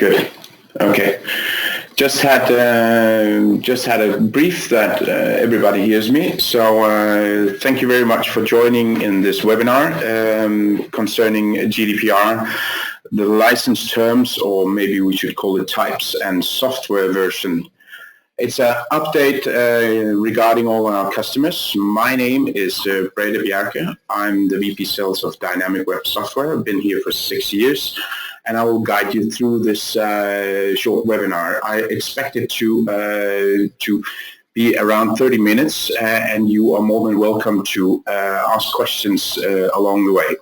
Good. Okay. Just had a brief that everybody hears me. So thank you very much for joining in this webinar concerning GDPR, the license terms, or maybe we should call it types, and software version. It's an update regarding all our customers. My name is Brede Bjerke. I'm the VP Sales of Dynamicweb Software. I've been here for 6 years, and I will guide you through this short webinar. I expect it to be around 30 minutes, and you are more than welcome to ask questions along the way.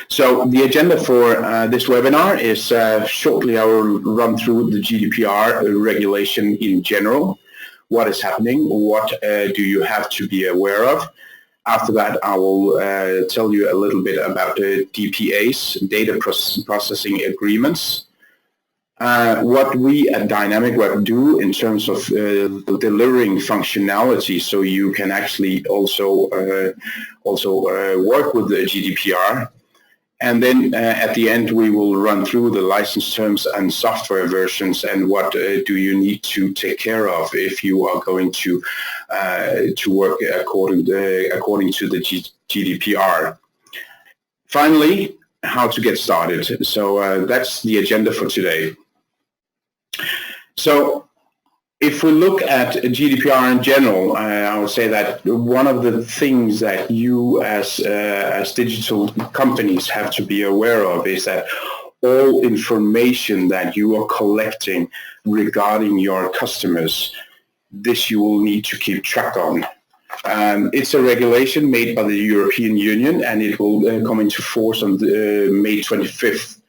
So the agenda for this webinar is shortly I will run through the GDPR regulation in general. What is happening? What do you have to be aware of? After that, I will tell you a little bit about the DPAs, data processing agreements. What we at Dynamicweb do in terms of delivering functionality, so you can actually also work with the GDPR. And then at the end, we will run through the license terms and software versions, and what do you need to take care of if you are going to work according to the GDPR. Finally, how to get started. So that's the agenda for today. So if we look at GDPR in general, I would say that one of the things that you as digital companies have to be aware of is that all information that you are collecting regarding your customers, this you will need to keep track on. It's a regulation made by the European Union, and it will come into force on May 25th.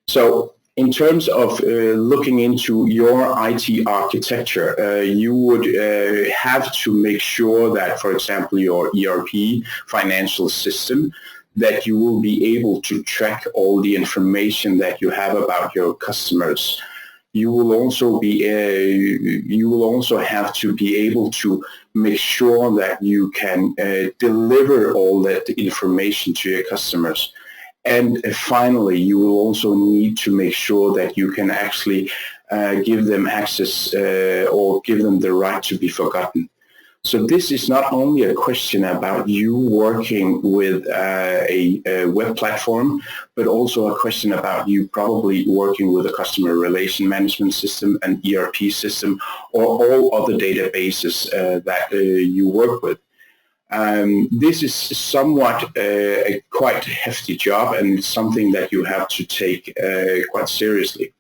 So in terms of looking into your IT architecture, you would have to make sure that, for example, your ERP financial system, that you will be able to track all the information that you have about your customers. You will also have to be able to make sure that you can deliver all that information to your customers. And finally, you will also need to make sure that you can actually give them access or give them the right to be forgotten. So this is not only a question about you working with a web platform, but also a question about you probably working with a customer relation management system, an ERP system, or all other databases that you work with. This is somewhat a quite hefty job, and it's something that you have to take quite seriously.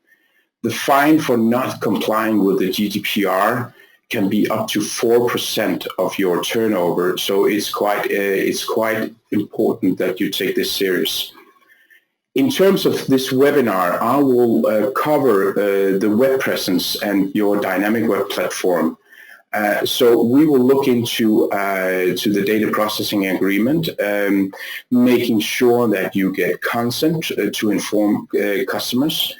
The fine for not complying with the GDPR can be up to 4% of your turnover, so it's quite important that you take this serious. In terms of this webinar, I will cover the web presence and your Dynamicweb platform. So we will look into the data processing agreement, making sure that you get consent to inform customers.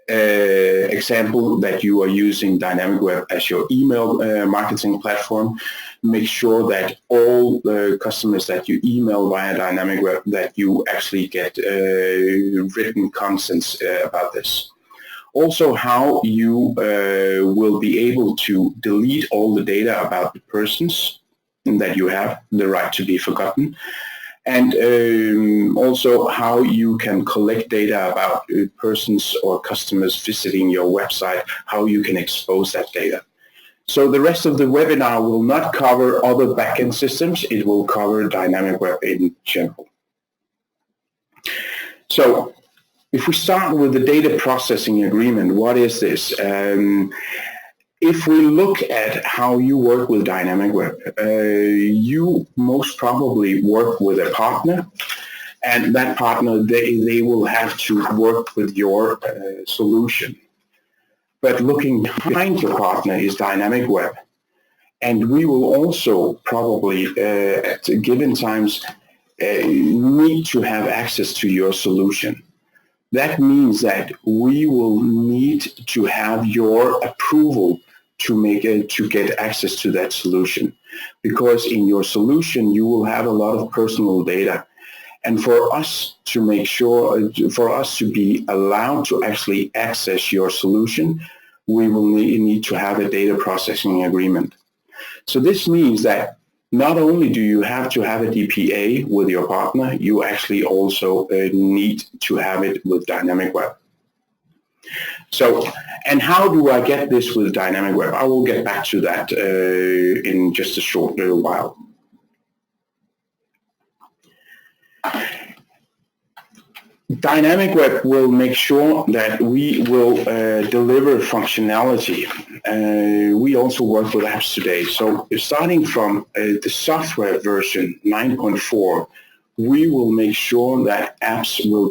Example, that you are using Dynamicweb as your email marketing platform. Make sure that all the customers that you email via Dynamicweb, that you actually get written consents about this. Also, how you will be able to delete all the data about the persons that you have the right to be forgotten, and also how you can collect data about persons or customers visiting your website, how you can expose that data. So the rest of the webinar will not cover other backend systems, it will cover Dynamicweb in general. So if we start with the data processing agreement, what is this? If we look at how you work with Dynamicweb, you most probably work with a partner, and that partner, they will have to work with your solution. But looking behind your partner is Dynamicweb, and we will also probably, at given times, need to have access to your solution. That means that we will need to have your approval to get access to that solution, because in your solution you will have a lot of personal data, And for us to make sure, for us to be allowed to actually access your solution, we will need to have a data processing agreement. So this means that not only do you have to have a DPA with your partner, you actually also need to have it with Dynamicweb. So, and how do I get this with Dynamicweb? I will get back to that in just a short little while. Dynamicweb will make sure that we will deliver functionality. We also work with apps today. So starting from the software version 9.4, we will make sure that apps will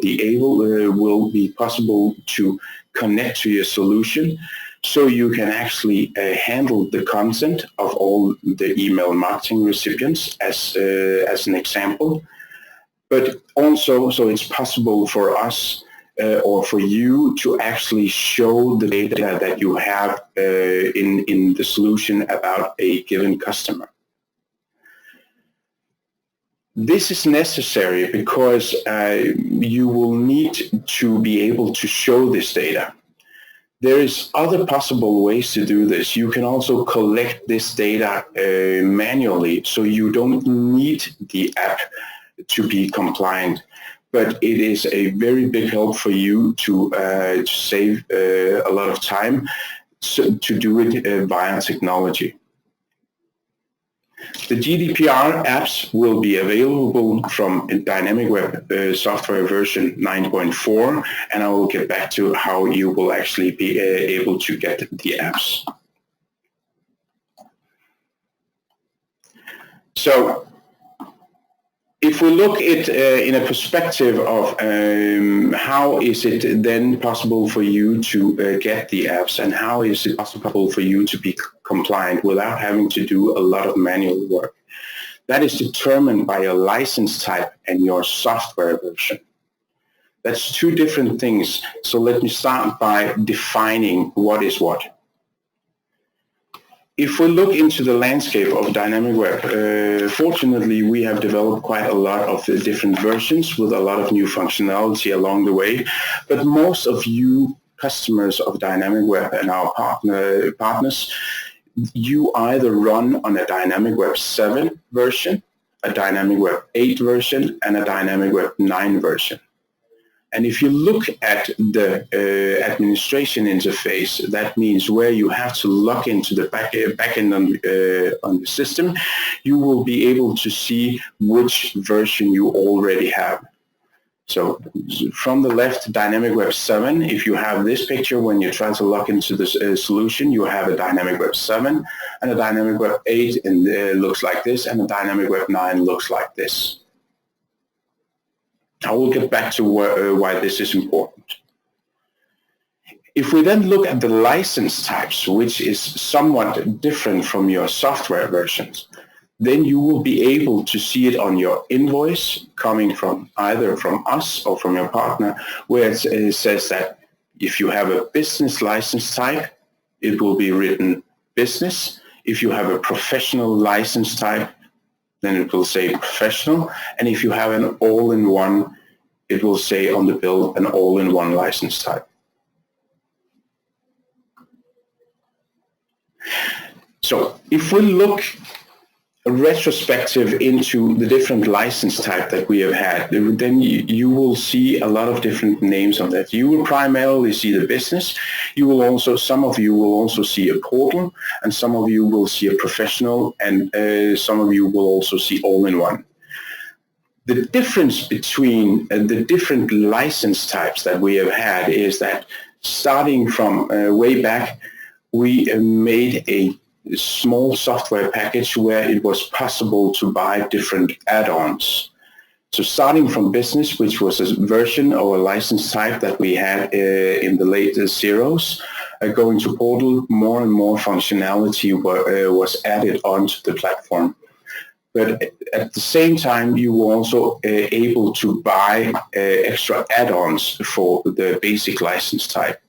be possible to connect to your solution, so you can actually handle the content of all the email marketing recipients as an example. But also, so it's possible for us or for you to actually show the data that you have in the solution about a given customer. This is necessary because you will need to be able to show this data. There is other possible ways to do this. You can also collect this data manually, so you don't need the app to be compliant. But it is a very big help for you to save a lot of time to do it via technology. The GDPR apps will be available from Dynamicweb software version 9.4, and I will get back to how you will actually be able to get the apps. So, if we look at in a perspective of how is it then possible for you to get the apps, and how is it possible for you to be compliant without having to do a lot of manual work, that is determined by your license type and your software version. That's two different things. So let me start by defining what is what. If we look into the landscape of Dynamicweb, fortunately we have developed quite a lot of different versions with a lot of new functionality along the way, but most of you customers of Dynamicweb and our partners, you either run on a Dynamicweb 7 version, a Dynamicweb 8 version, and a Dynamicweb 9 version. And if you look at the administration interface, that means where you have to log into the backend on the system, you will be able to see which version you already have. So from the left, Dynamicweb 7, if you have this picture when you try to log into the solution, you have a Dynamicweb 7, and a Dynamicweb 8 and looks like this, and a Dynamicweb 9 looks like this. I will get back to why this is important. If we then look at the license types, which is somewhat different from your software versions, then you will be able to see it on your invoice coming from either from us or from your partner, where it says that if you have a business license type, it will be written business. If you have a professional license type, then it will say professional. And if you have an all-in-one, it will say on the bill an all-in-one license type. So if we look retrospective into the different license type that we have had, then you will see a lot of different names of that. You will primarily see the business. You will also, some of you will also see a portal, and some of you will see a professional, and some of you will also see all-in-one. The difference between the different license types that we have had is that starting from way back, we made a small software package where it was possible to buy different add-ons. So starting from business, which was a version or a license type that we had in the late zeros, going to portal, more and more functionality was added onto the platform. But at the same time, you were also able to buy extra add-ons for the basic license type.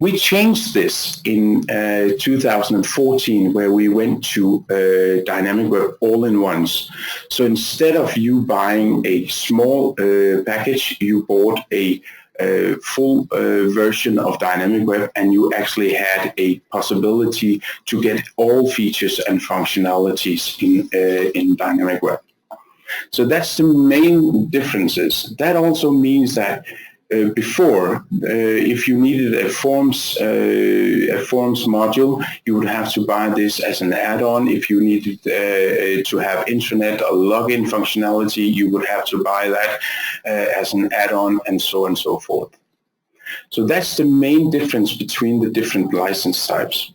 We changed this in 2014, where we went to Dynamicweb all-in-ones. So instead of you buying a small package, you bought a full version of Dynamicweb, and you actually had a possibility to get all features and functionalities in Dynamicweb. So that's the main differences. That also means that before, if you needed a forms module, you would have to buy this as an add-on. If you needed to have intranet or login functionality, you would have to buy that as an add-on, and so on and so forth. So that's the main difference between the different license types.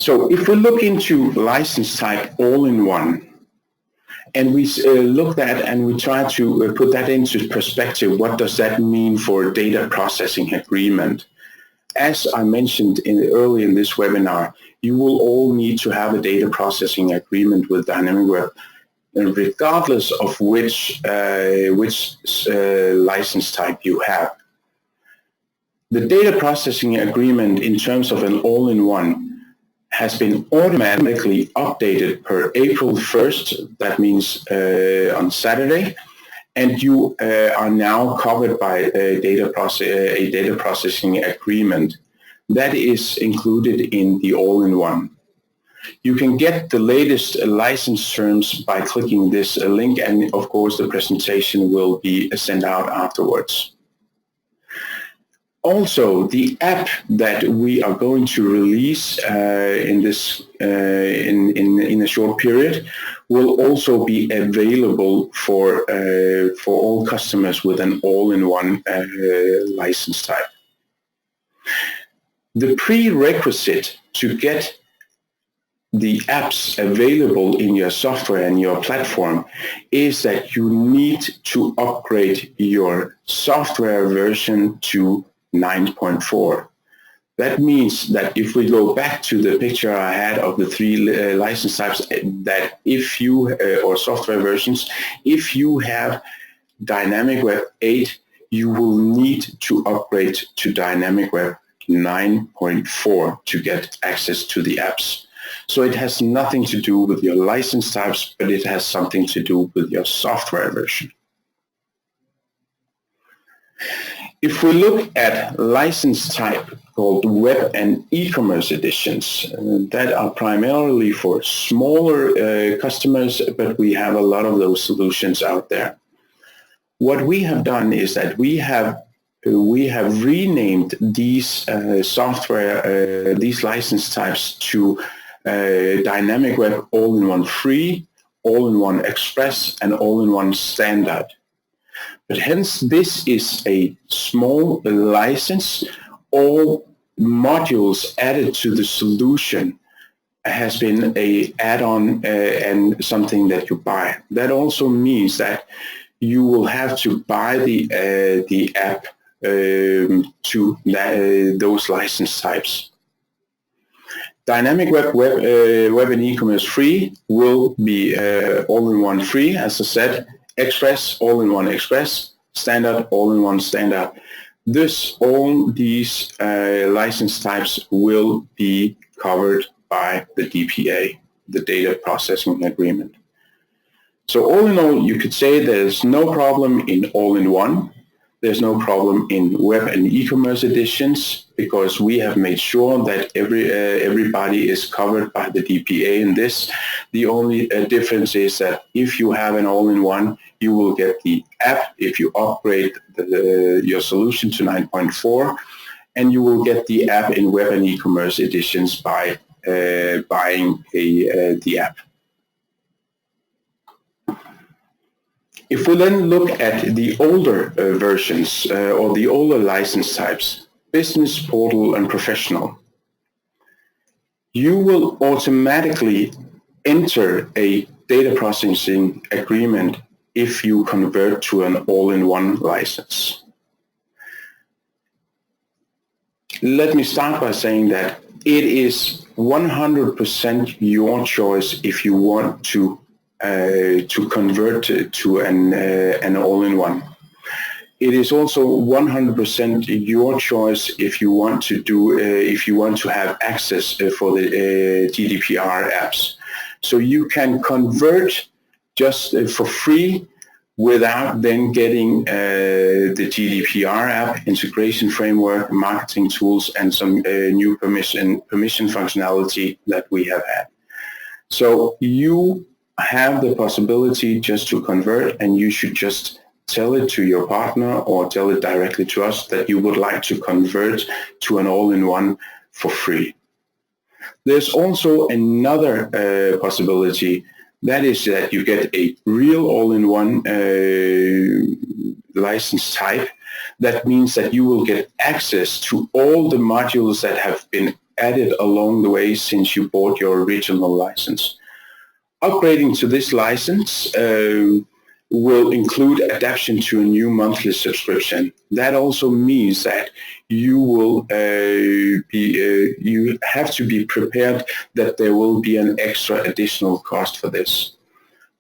So if we look into license type all-in-one, and we looked at and we try to put that into perspective, what does that mean for data processing agreement? As I mentioned early in this webinar, you will all need to have a data processing agreement with Dynamicweb, regardless of which license type you have. The data processing agreement in terms of an all-in-one has been automatically updated per April 1st, that means on Saturday, and you are now covered by a data processing agreement. That is included in the all-in-one. You can get the latest license terms by clicking this link, and of course the presentation will be sent out afterwards. Also, the app that we are going to release in a short period will also be available for all customers with an all-in-one license type. The prerequisite to get the apps available in your software and your platform is that you need to upgrade your software version to 9.4. That means that if we go back to the picture I had of the three license types, that if you, or software versions, if you have Dynamicweb 8, you will need to upgrade to Dynamicweb 9.4 to get access to the apps. So it has nothing to do with your license types, but it has something to do with your software version. If we look at license type called web and e-commerce editions, that are primarily for smaller customers, but we have a lot of those solutions out there. What we have done is that we have renamed these these license types to Dynamicweb All-in-One Free, All-in-One Express, and All-in-One Standard. But hence, this is a small license. All modules added to the solution has been an add-on and something that you buy. That also means that you will have to buy the app to those license types. Dynamicweb Web and E-commerce Free will be all-in-one free, as I said. Express, all-in-one Express. Standard, all-in-one Standard. All these license types will be covered by the DPA, the Data Processing Agreement. So all in all, you could say there's no problem in all-in-one. There's no problem in web and e-commerce editions, because we have made sure that everybody is covered by the DPA in this. The only difference is that if you have an all-in-one, you will get the app if you upgrade your solution to 9.4, and you will get the app in web and e-commerce editions by buying the app. If we then look at the older versions or the older license types, Business, Portal, and Professional, you will automatically enter a data processing agreement if you convert to an all-in-one license. Let me start by saying that it is 100% your choice if you want to convert to an all-in-one. it is also 100% your choice if you want to have access for the GDPR apps. So you can convert just for free without then getting the GDPR app, integration framework, marketing tools, and some new permission functionality that we have had. So you have the possibility just to convert, and you should just tell it to your partner or tell it directly to us that you would like to convert to an all-in-one for free. There's also another possibility. That is that you get a real all-in-one license type. That means that you will get access to all the modules that have been added along the way since you bought your original license. Upgrading to this license will include adaptation to a new monthly subscription. That also means that you will you have to be prepared that there will be an extra additional cost for this.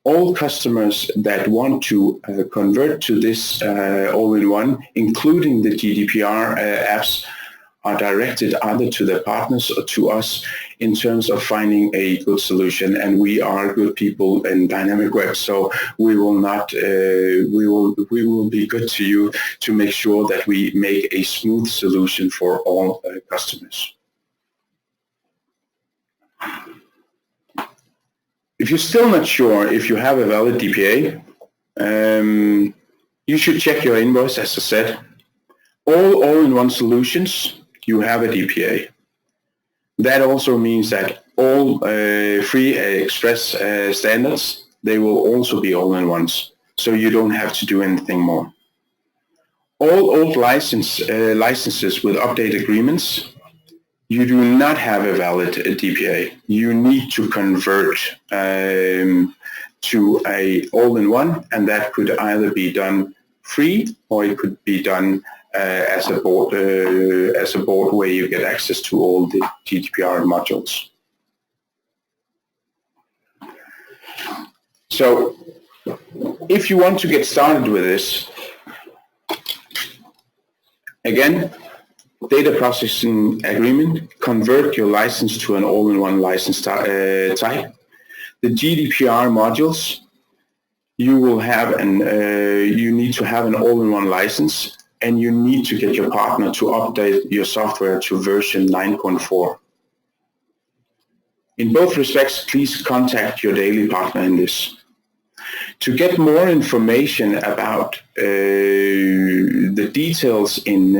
All customers that want to convert to this all-in-one, including the GDPR apps, are directed either to their partners or to us in terms of finding a good solution. And we are good people in Dynamicweb, so we will not we will be good to you to make sure that we make a smooth solution for all customers. If you're still not sure if you have a valid DPA, you should check your invoice. As I said, all-in-one solutions, you have a DPA. That also means that all free express standards, they will also be all-in-ones, so you don't have to do anything more. All old licenses with update agreements, you do not have a valid DPA. You need to convert to a all-in-one, and that could either be done free or it could be done as a board where you get access to all the GDPR modules. So if you want to get started with this, again, data processing agreement, convert your license to an all-in-one license type. The GDPR modules, you will have you need to have an all-in-one license, and you need to get your partner to update your software to version 9.4. In both respects, please contact your daily partner in this. To get more information about the details in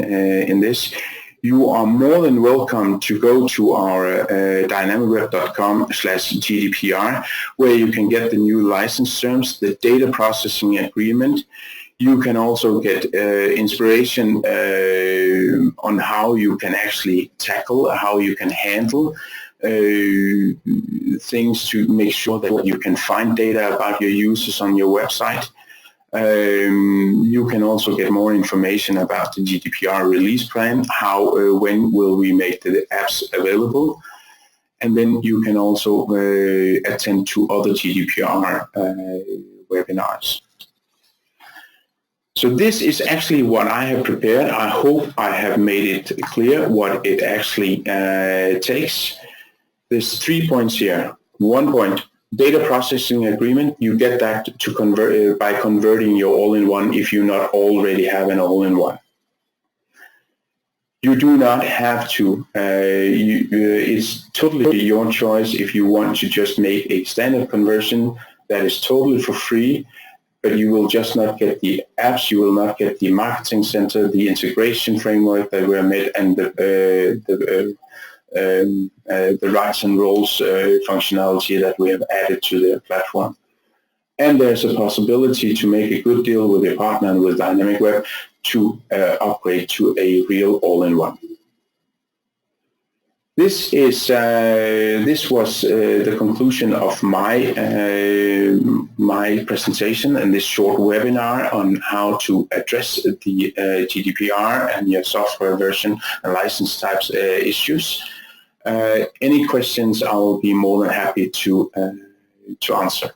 this, you are more than welcome to go to our dynamicweb.com/GDPR, where you can get the new license terms, the data processing agreement. You can also get inspiration on how you can actually tackle, how you can handle things to make sure that you can find data about your users on your website. You can also get more information about the GDPR release plan, when will we make the apps available, and then you can also attend to other GDPR webinars. So this is actually what I have prepared. I hope I have made it clear what it actually takes. There's 3 points here. 1 point, data processing agreement. You get that to convert by converting your all-in-one if you not already have an all-in-one. You do not have to. It's totally your choice if you want to just make a standard conversion that is totally for free, but you will just not get the apps, you will not get the marketing center, the integration framework that were made, and the rights and roles functionality that we have added to the platform. And there's a possibility to make a good deal with your partner and with Dynamicweb to upgrade to a real all-in-one. This was the conclusion of my presentation and this short webinar on how to address the GDPR and your software version and license types issues. Any questions, I will be more than happy to answer.